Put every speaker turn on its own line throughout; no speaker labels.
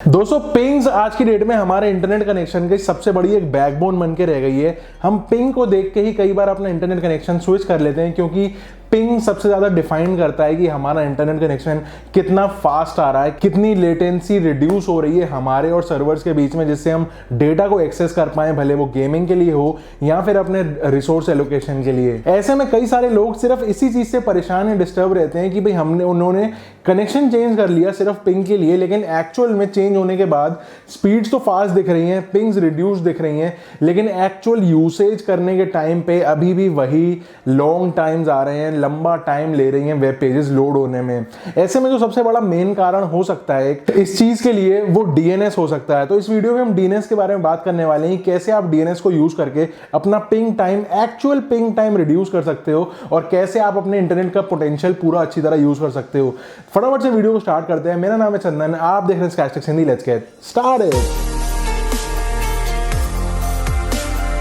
दोस्तों पिंग्स आज की डेट में हमारे इंटरनेट कनेक्शन की सबसे बड़ी एक बैकबोन बन के रह गई है। हम पिंग को देख के ही कई बार अपना इंटरनेट कनेक्शन स्विच कर लेते हैं, क्योंकि पिंग सबसे ज्यादा डिफाइन करता है कि हमारा इंटरनेट कनेक्शन कितना फास्ट आ रहा है, कितनी लेटेंसी रिड्यूस हो रही है हमारे और सर्वर्स के बीच में, जिससे हम डेटा को एक्सेस कर पाए, भले वो गेमिंग के लिए हो या फिर अपने रिसोर्स एलोकेशन के लिए। ऐसे में कई सारे लोग सिर्फ इसी चीज से परेशान या डिस्टर्ब रहते हैं कि भाई उन्होंने कनेक्शन चेंज कर लिया सिर्फ पिंग के लिए, लेकिन एक्चुअल में चेंज होने के बाद स्पीड्स तो फास्ट दिख रही हैं, पिंग्स रिड्यूस दिख रही हैं, लेकिन एक्चुअल यूसेज करने के टाइम पे अभी भी वही लॉन्ग टाइम्स आ रहे हैं, लंबा टाइम ले रही हैं वेब पेजेस लोड होने में। ऐसे में जो सबसे बड़ा मेन कारण हो सकता है इस चीज के लिए, वो डीएनएस हो सकता है। तो इस वीडियो में हम डीएनएस के बारे में बात करने वाले हैं, कैसे आप डीएनएस को यूज करके अपना ping time, actual ping time reduce कर सकते हो और कैसे आप अपने इंटरनेट का पोटेंशियल पूरा अच्छी तरह यूज कर सकते हो। फटाफट से वीडियो को स्टार्ट करते हैं। मेरा नाम है चंदन, आप देख रहे हैं स्कैशटेक्स हिंदी। Let's get started.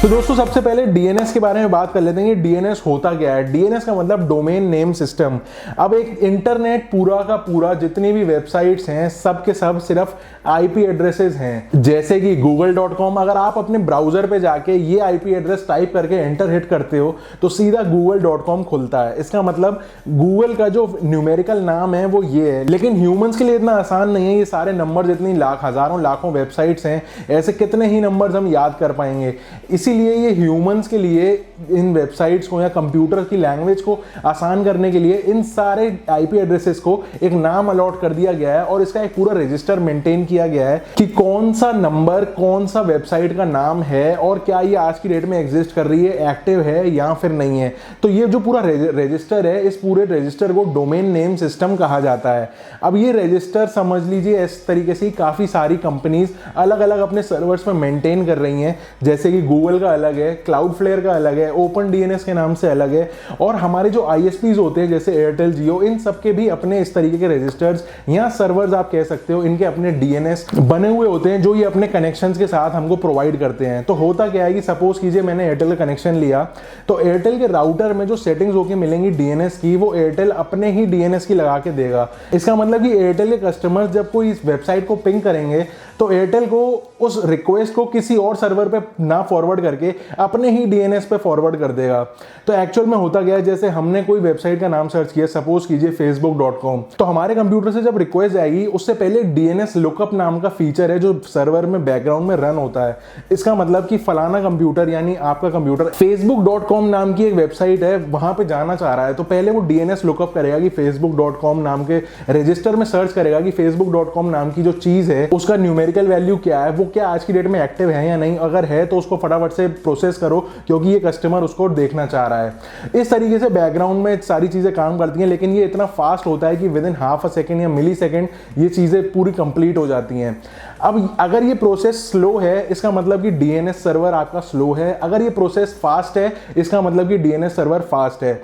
तो दोस्तों सबसे पहले डीएनएस के बारे में बात कर लेते हैं कि डीएनएस होता क्या है। डीएनएस का मतलब डोमेन नेम सिस्टम। अब एक इंटरनेट पूरा का पूरा जितनी भी वेबसाइट्स हैं सब के सब सिर्फ आईपी एड्रेसेस हैं। जैसे कि google.com, अगर आप अपने ब्राउजर पे जाके ये आईपी एड्रेस टाइप करके एंटर हिट करते हो तो सीधा google.com खुलता है। इसका मतलब गूगल का जो न्यूमेरिकल नाम है वो ये है। लेकिन ह्यूमंस के लिए इतना आसान नहीं है। ये सारे नंबर, जितनी हजारों लाखों वेबसाइट्स हैं, ऐसे कितने ही नंबर्स हम याद कर पाएंगे। इसीलिए ये ह्यूमंस के लिए इन वेबसाइट्स को या कंप्यूटर की लैंग्वेज को आसान करने के लिए इन सारे आईपी एड्रेसेस को एक नाम अलॉट कर दिया गया है और इसका एक पूरा रजिस्टर मेंटेन किया गया है कि कौन सा नंबर कौन सा वेबसाइट का नाम है और क्या ये आज की डेट में एग्जिस्ट कर रही है, एक्टिव है या फिर नहीं है। तो ये जो पूरा रजिस्टर है, इस पूरे रजिस्टर को डोमेन नेम सिस्टम कहा जाता है। अब ये रजिस्टर समझ लीजिए इस तरीके से काफी सारी कंपनीज अलग अलग अपने सर्वर्स में मेंटेन कर रही हैं। जैसे कि गूगल का अलग है, क्लाउडफ्लेयर का अलग है, ओपन डीएनएस के नाम से अलग है, और हमारे जो आईएसपीज होते हैं जैसे एयरटेल, जियो, इन सब के भी अपने इस तरीके के रजिस्टर्स या सर्वर्स आप कह सकते हो, इनके अपने डीएनएस बने हुए होते हैं जो ये अपने कनेक्शंस के साथ हमको प्रोवाइड करते हैं। तो होता क्या है कि सपोज कीजिए मैंने एयरटेल का कनेक्शन लिया, तो एयरटेल के राउटर में जो सेटिंग्स होकर मिलेंगी डीएनएस की, वो एयरटेल अपने ही डीएनएस की लगा के देगा। इसका मतलब कि एयरटेल के कस्टमर्स जब कोई इस वेबसाइट को पिंग करेंगे तो एयरटेल को उस रिक्वेस्ट को किसी और सर्वर पे ना फॉरवर्ड करके अपने ही डीएनएस पे फॉरवर्ड कर देगा। तो एक्चुअल में होता गया है, जैसे हमने कोई वेबसाइट का नाम सर्च किया, सपोज कीजिए facebook.com, तो हमारे कंप्यूटर से जब रिक्वेस्ट आएगी उससे पहले डीएनएस लुकअप नाम का फीचर है जो सर्वर में बैकग्राउंड में रन होता है। इसका मतलब कि फलाना कंप्यूटर यानी आपका कंप्यूटर facebook.com नाम की एक वेबसाइट है, वहां पे जाना चाह रहा है, तो पहले वो डीएनएस लुकअप करेगा कि facebook.com नाम के रजिस्टर में सर्च करेगा कि facebook.com नाम की जो चीज है उसका न्यूमेरिकल वैल्यू क्या है, वो क्या आज की डेट में एक्टिव है या नहीं। अगर है तो उसको फटाफट से प्रोसेस करो क्योंकि ये कस्टमर उसको देखना चाह रहा है। इस तरीके से बैकग्राउंड में सारी चीजें काम करती हैं, लेकिन ये इतना फास्ट होता है कि with in half a second या मिली सेकेंड ये चीजें पूरी कंप्लीट हो जाती हैं। अब अगर ये प्रोसेस स्लो है, इसका मतलब कि डीएनएस सर्वर आपका स्लो है। अगर ये प्रोसेस फास्ट है, इसका मतलब कि डीएनएस सर्वर फास्ट है,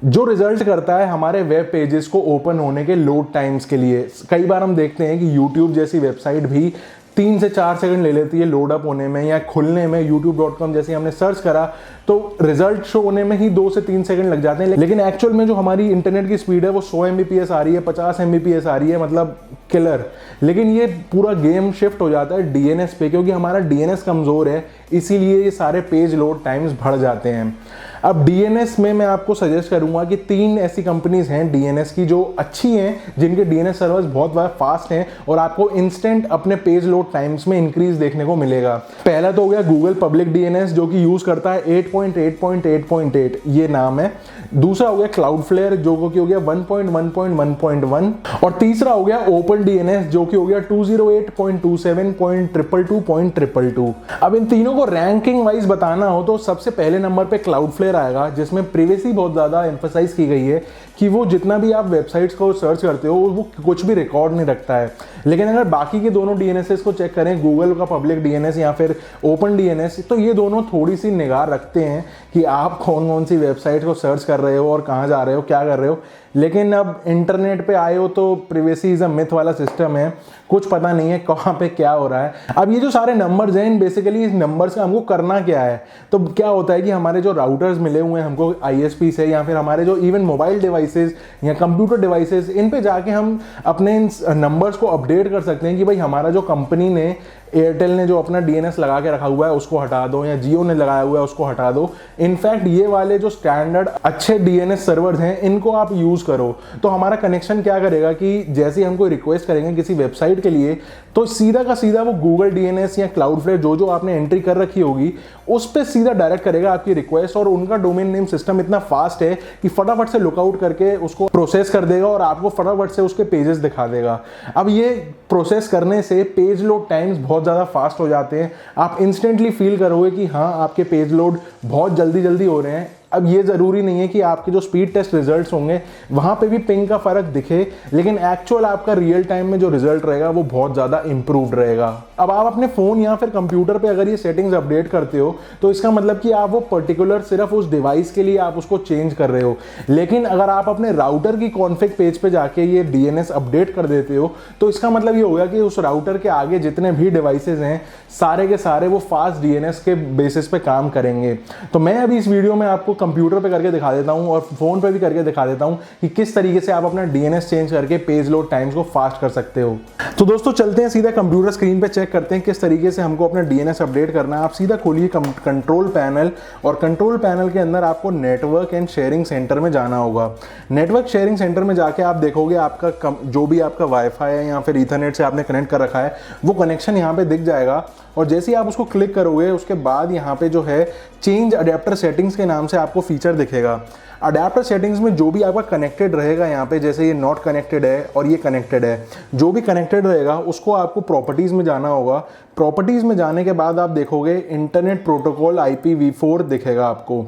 जो रिजल्ट करता है हमारे वेब पेजेस को ओपन होने के लोड टाइम्स के लिए। कई बार हम देखते हैं कि यूट्यूब जैसी वेबसाइट भी 3 से 4 सेकंड ले लेती है लोड अप होने में या खुलने में। youtube.com जैसे हमने सर्च करा तो रिजल्ट शो होने में ही 2 से 3 सेकंड लग जाते हैं, लेकिन एक्चुअल में जो हमारी इंटरनेट की स्पीड है वो 100 Mbps आ रही है, 50 Mbps आ रही है, मतलब किलर। लेकिन ये पूरा गेम शिफ्ट हो जाता है डीएनएस पे, क्योंकि हमारा डीएनएस कमजोर है, इसीलिए ये सारे पेज लोड टाइम्स बढ़ जाते हैं। अब डीएनएस में मैं आपको सजेस्ट करूंगा कि 3 ऐसी कंपनीज हैं डीएनएस की जो अच्छी हैं, जिनके डीएनएस सर्वर्स बहुत फास्ट हैं और आपको इंस्टेंट अपने पेज लोड टाइम्स में इंक्रीज देखने को मिलेगा। पहला तो हो गया गूगल पब्लिक डीएनएस, जो कि यूज करता है 8.8.8.8, ये नाम है। दूसरा हो गया क्लाउडफ्लेयर, जो कि हो गया 1.1.1.1, और तीसरा हो गया ओपन डीएनएस, जो कि हो गया 208.27.222.222। अब इन तीनों को रैंकिंग वाइज बताना हो तो सबसे पहले नंबर पे क्लाउडफ्लेयर आएगा, जिसमें प्रिवेसी बहुत ज्यादा एम्फसाइज की गई है कि वो जितना भी आप वेबसाइट्स को सर्च करते हो वो कुछ भी रिकॉर्ड नहीं रखता है। लेकिन अगर बाकी के दोनों डीएनएस को चेक करें, गूगल का पब्लिक डीएनएस या फिर ओपन डीएनएस, तो ये दोनों थोड़ी सी निगाह रखते हैं कि आप कौन कौन सी वेबसाइट को सर्च कर रहे हो और कहाँ जा रहे हो, क्या कर रहे हो। लेकिन अब इंटरनेट पे आए हो तो प्रिवेसी इज अ मिथ वाला सिस्टम है, कुछ पता नहीं है कहाँ पे क्या हो रहा है। अब ये जो सारे नंबर्स हैं, बेसिकली इस नंबर्स का हमको करना क्या है। तो क्या होता है कि हमारे जो राउटर्स मिले हुए हैं हमको आईएसपी से, या फिर हमारे जो इवन मोबाइल डिवाइस डिवाइसेस या कंप्यूटर डिवाइसेस, इन पे जाके हम अपने नंबर्स को अपडेट कर सकते हैं कि भाई हमारा जो कंपनी ने, एयरटेल ने जो अपना डीएनएस लगा के रखा हुआ है उसको हटा दो, या जियो ने लगाया हुआ है उसको हटा दो। इनफैक्ट ये वाले जो स्टैंडर्ड अच्छे डीएनएस सर्वर्स हैं इनको आप यूज करो। तो हमारा कनेक्शन क्या करेगा कि जैसे ही हम कोई रिक्वेस्ट करेंगे किसी वेबसाइट के लिए, तो सीधा का सीधा वो गूगल डीएनएस या क्लाउडफ्लेयर जो आपने एंट्री कर रखी होगी उस पर सीधा डायरेक्ट करेगा आपकी रिक्वेस्ट। और उनका डोमेन नेम सिस्टम इतना फास्ट है कि फटाफट से लुकआउट करके उसको प्रोसेस कर देगा और आपको फटाफट से उसके पेजेस दिखा देगा। अब ये प्रोसेस करने से पेज लोड टाइम्स बहुत ज़्यादा फास्ट हो जाते हैं। आप इंस्टेंटली फील करोगे कि हाँ, आपके पेज लोड बहुत जल्दी जल्दी हो रहे हैं। अब ये ज़रूरी नहीं है कि आपके जो स्पीड टेस्ट रिजल्ट्स होंगे वहाँ पे भी पिंग का फ़र्क दिखे, लेकिन एक्चुअल आपका रियल टाइम में जो रिजल्ट रहेगा वो बहुत ज़्यादा इंप्रूव्ड रहेगा। अब आप अपने फ़ोन या फिर कंप्यूटर पे अगर ये सेटिंग्स अपडेट करते हो तो इसका मतलब कि आप वो पर्टिकुलर सिर्फ उस डिवाइस के लिए आप उसको चेंज कर रहे हो। लेकिन अगर आप अपने राउटर की कॉन्फ़िग पेज पे जाके ये डीएनएस अपडेट कर देते हो तो इसका मतलब ये होगा कि उस राउटर के आगे जितने भी डिवाइसेज हैं सारे के सारे वो फास्ट डीएनएस के बेसिस पे काम करेंगे। तो मैं अभी इस वीडियो में आपको कंप्यूटर पे करके दिखा देता हूं और फोन पे भी करके दिखा देता हूं कि किस तरीके से आप अपना डीएनएस चेंज करके पेज लोड टाइम्स को फास्ट कर सकते हो। तो दोस्तों चलते हैं सीधा कंप्यूटर स्क्रीन पे, चेक करते हैं किस तरीके से हमको अपना डीएनएस अपडेट करना है। आप सीधा खोलिए कंट्रोल पैनल, और कंट्रोल पैनल के अंदर आपको नेटवर्क एंड शेयरिंग सेंटर में जाना होगा। नेटवर्क शेयरिंग सेंटर में जाके आप देखोगे आपका जो भी आपका वाईफाई है या फिर ईथरनेट से आपने कनेक्ट कर रखा है वो कनेक्शन यहाँ पे दिख जाएगा। और जैसे ही आप उसको क्लिक करोगे उसके बाद यहाँ पे जो है चेंज अडेप्टर सेटिंग्स के नाम से आपको फीचर दिखेगा। अडेप्टर सेटिंग्स में जो भी आपका कनेक्टेड रहेगा, यहाँ पे जैसे ये नॉट कनेक्टेड है और ये कनेक्टेड है, जो भी कनेक्टेड रहेगा उसको आपको प्रॉपर्टीज़ में जाना होगा। प्रॉपर्टीज़ में जाने के बाद आप देखोगे इंटरनेट प्रोटोकॉल IPv4 दिखेगा आपको।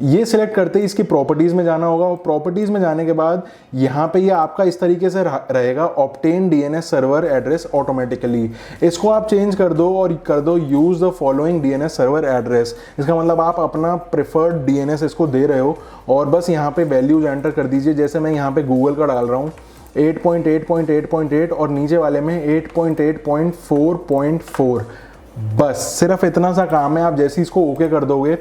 ये सिलेक्ट करते ही इसकी प्रॉपर्टीज़ में जाना होगा, और प्रॉपर्टीज़ में जाने के बाद यहाँ पे ये आपका इस तरीके से रहेगा obtain DNS server address automatically. इसको आप चेंज कर दो और कर दो use the following DNS server address. इसका मतलब आप अपना प्रेफर्ड डीएनएस इसको दे रहे हो और बस यहाँ पे वैल्यूज एंटर कर दीजिए। जैसे मैं यहाँ पे गूगल का डाल रहा हूँ 8.8.8.8 और नीचे वाले में 8.8.4.4। बस सिर्फ इतना सा काम है। आप जैसे इसको ओके कर दोगे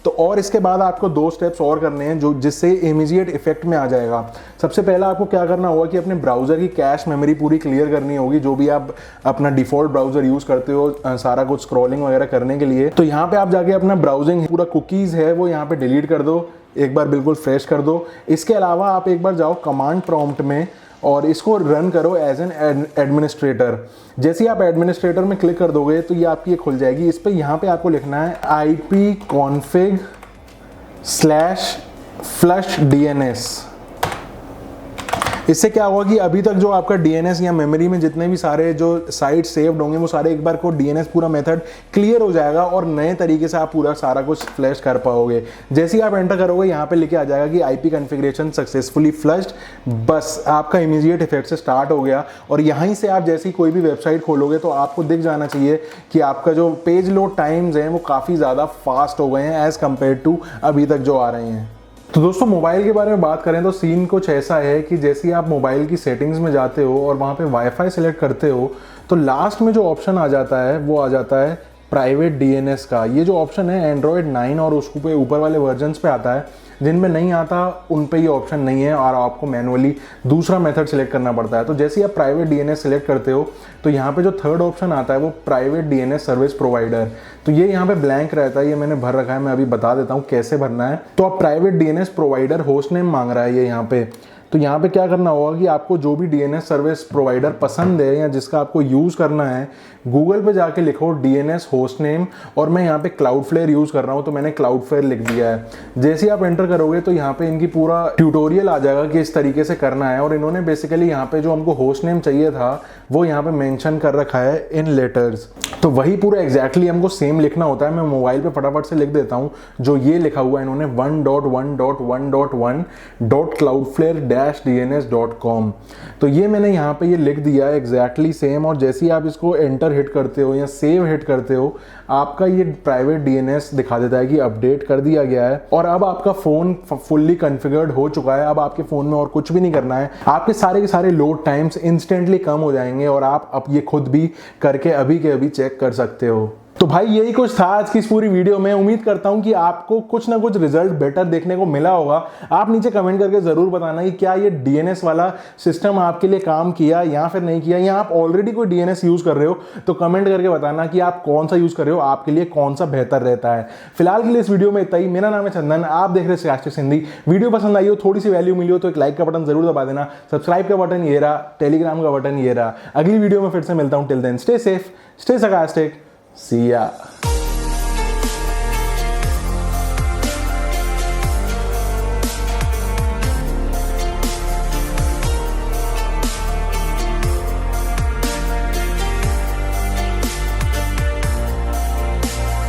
तो और इसके बाद आपको 2 स्टेप्स और करने हैं जो जिससे इमीडिएट इफेक्ट में आ जाएगा। सबसे पहला आपको क्या करना होगा कि अपने ब्राउज़र की कैश मेमोरी पूरी क्लियर करनी होगी, जो भी आप अपना डिफ़ॉल्ट ब्राउज़र यूज़ करते हो सारा कुछ स्क्रॉलिंग वगैरह करने के लिए। तो यहाँ पे आप जाके अपना ब्राउजिंग पूरा कुकीज़ है वो यहाँ पे डिलीट कर दो, एक बार बिल्कुल फ्रेश कर दो। इसके अलावा आप एक बार जाओ कमांड प्रॉम्प्ट में और इसको रन करो एज एन एडमिनिस्ट्रेटर। जैसे ही आप एडमिनिस्ट्रेटर में क्लिक कर दोगे तो ये आपकी खुल जाएगी। इस पर यहाँ पे आपको लिखना है ipconfig/flush DNS। इससे क्या होगा कि अभी तक जो आपका डीएनएस या मेमोरी में जितने भी सारे जो साइट सेव्ड होंगे वो सारे एक बार को डीएनएस पूरा मेथड क्लियर हो जाएगा और नए तरीके से आप पूरा सारा कुछ फ्लैश कर पाओगे। जैसे ही आप एंटर करोगे यहाँ पे लिखे आ जाएगा कि आईपी कॉन्फ़िगरेशन सक्सेसफुली फ्लश्ड। बस आपका इमीडिएट इफेक्ट से स्टार्ट हो गया और यहीं से आप जैसे ही कोई भी वेबसाइट खोलोगे तो आपको दिख जाना चाहिए कि आपका जो पेज लोड टाइम्स हैं वो काफ़ी ज़्यादा फास्ट हो गए हैं एज़ कम्पेयर टू अभी तक जो आ रहे हैं। तो दोस्तों मोबाइल के बारे में बात करें तो सीन कुछ ऐसा है कि जैसे ही आप मोबाइल की सेटिंग्स में जाते हो और वहाँ पे वाईफाई सेलेक्ट करते हो तो लास्ट में जो ऑप्शन आ जाता है वो आ जाता है प्राइवेट डीएनएस का। ये जो ऑप्शन है एंड्रॉयड 9 और उसके ऊपर वाले वर्जन्स पे आता है, जिनमें नहीं आता उन पे ये ऑप्शन नहीं है और आपको मैनुअली दूसरा मेथड सेलेक्ट करना पड़ता है। तो जैसे ही आप प्राइवेट डीएनएस सेलेक्ट करते हो तो यहाँ पे जो थर्ड ऑप्शन आता है वो प्राइवेट डीएनएस सर्विस प्रोवाइडर। तो ये यहाँ पे ब्लैंक रहता है, ये मैंने भर रखा है, मैं अभी बता देता हूँ कैसे भरना है। तो आप private DNS provider host name मांग रहा है ये यहाँ पे। तो यहाँ पे क्या करना होगा कि आपको जो भी डीएनएस सर्विस प्रोवाइडर पसंद है या जिसका आपको यूज़ करना है, गूगल पे जाके लिखो डीएनएस होस्ट नेम, और मैं यहाँ पे क्लाउडफ्लेयर यूज़ कर रहा हूँ तो मैंने क्लाउडफ्लेयर लिख दिया है। जैसे ही आप एंटर करोगे तो यहाँ पे इनकी पूरा ट्यूटोरियल आ जाएगा कि इस तरीके से करना है, और इन्होंने बेसिकली यहाँ पे जो हमको होस्ट नेम चाहिए था वो यहाँ पे मेंशन कर रखा है इन लेटर्स। तो वही पूरा एग्जैक्टली हमको सेम लिखना होता है। मैं मोबाइल पे फटाफट से लिख देता हूँ जो ये लिखा हुआ है इन्होंने 1.1.1.1.cloudflare-dns.com। तो ये मैंने यहाँ पे ये लिख दिया है एग्जैक्टली सेम, और जैसे ही आप इसको एंटर हिट करते हो या सेव हिट करते हो आपका ये प्राइवेट डीएनएस दिखा देता है कि अपडेट कर दिया गया है और अब आपका फ़ोन फुल्ली कॉन्फ़िगर्ड हो चुका है। अब आपके फ़ोन में और कुछ भी नहीं करना है, आपके सारे के सारे लोड टाइम्स इंस्टेंटली कम हो जाएंगे और आप अब ये खुद भी करके अभी के अभी चेक कर सकते हो। तो भाई यही कुछ था आज की इस पूरी वीडियो में। उम्मीद करता हूं कि आपको कुछ ना कुछ रिजल्ट बेटर देखने को मिला होगा। आप नीचे कमेंट करके जरूर बताना कि क्या ये डीएनएस वाला सिस्टम आपके लिए काम किया या फिर नहीं किया, या आप ऑलरेडी कोई डीएनएस यूज कर रहे हो तो कमेंट करके बताना कि आप कौन सा यूज कर रहे हो, आपके लिए कौन सा बेहतर रहता है। फिलहाल के लिए इस वीडियो में इतना ही। मेरा नाम है चंदन, आप देख रहे हैं स्टैटिस्टिक्स हिंदी। वीडियो पसंद आई हो, थोड़ी सी वैल्यू मिली हो तो एक लाइक का बटन जरूर दबा देना। सब्सक्राइब का बटन ये रहा, टेलीग्राम का बटन ये रहा। अगली वीडियो में फिर से मिलता हूं। Till then stay safe, stay sarcastic, see ya।